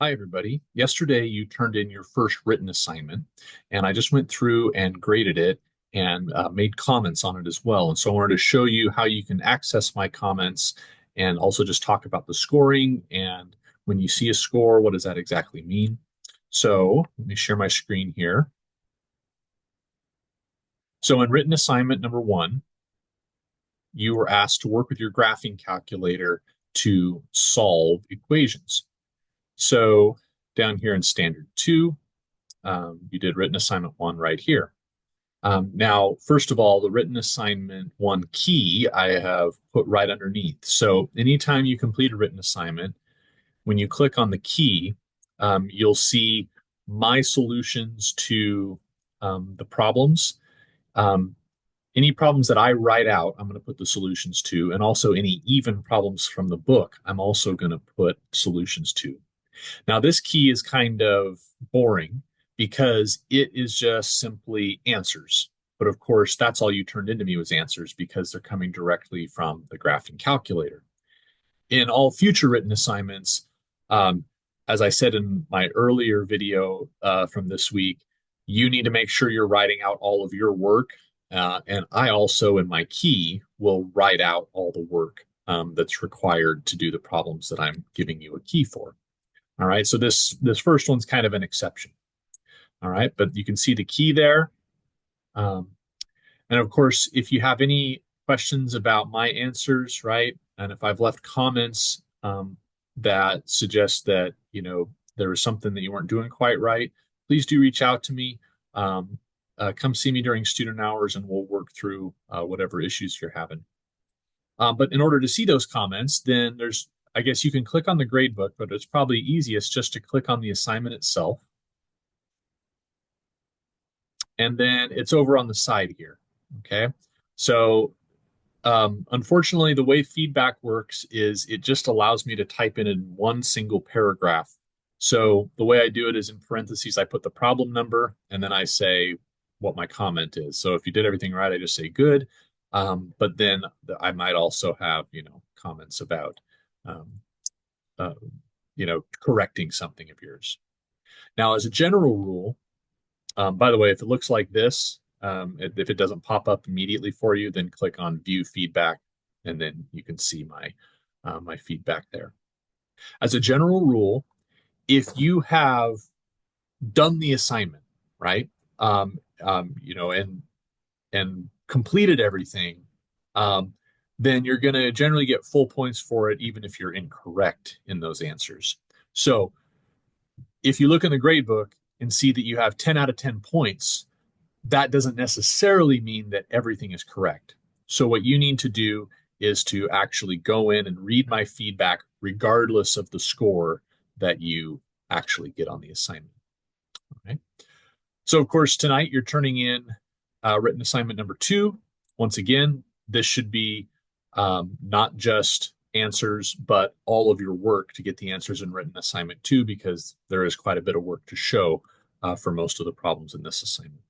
Hi, everybody. Yesterday, you turned in your first written assignment, and I just went through and graded it and made comments on it as well. And so I wanted to show you how you can access my comments and also just talk about the scoring. And when you see a score, what does that exactly mean? So let me share my screen here. So in written assignment number one, you were asked to work with your graphing calculator to solve equations. So down here in standard two, you did written assignment one right here. Now, first of all, the written assignment one key I have put right underneath. So anytime you complete a written assignment, when you click on the key, you'll see my solutions to the problems. Um, any problems that I write out, I'm going to put the solutions to, and also any even problems from the book, I'm also going to put solutions to. Now, this key is kind of boring because it is just simply answers. But of course, that's all you turned into me was answers because they're coming directly from the graphing calculator. In all future written assignments, um, as I said in my earlier video from this week, you need to make sure you're writing out all of your work. And I also, in my key, will write out all the work that's required to do the problems that I'm giving you a key for. All right, so this first one's kind of an exception. All right, but you can see the key there. Um, and of course, if you have any questions about my answers, right, and if I've left comments that suggest that there was something that you weren't doing quite right, please do reach out to me. Come see me during student hours, and we'll work through whatever issues you're having. But in order to see those comments, then I guess you can click on the gradebook, but it's probably easiest just to click on the assignment itself. And then it's over on the side here. Okay. So unfortunately, the way feedback works is it just allows me to type in one single paragraph. So the way I do it is in parentheses, I put the problem number and then I say what my comment is. So if you did everything right, I just say good. But then I might also have, comments about, um, uh, correcting something of yours. Now, as a general rule, by the way, if it looks like this, if it doesn't pop up immediately for you, then click on View Feedback, and then you can see my feedback there. As a general rule, if you have done the assignment, right, and completed everything, then you're going to generally get full points for it, even if you're incorrect in those answers. So if you look in the grade book and see that you have 10 out of 10 points, that doesn't necessarily mean that everything is correct. So what you need to do is to actually go in and read my feedback regardless of the score that you actually get on the assignment. Okay. So of course tonight you're turning in written assignment number two. Once again, this should be not just answers, but all of your work to get the answers in written assignment two, because there is quite a bit of work to show for most of the problems in this assignment.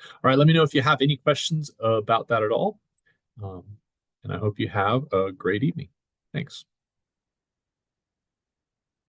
All right, let me know if you have any questions about that at all. Um, and I hope you have a great evening. Thanks.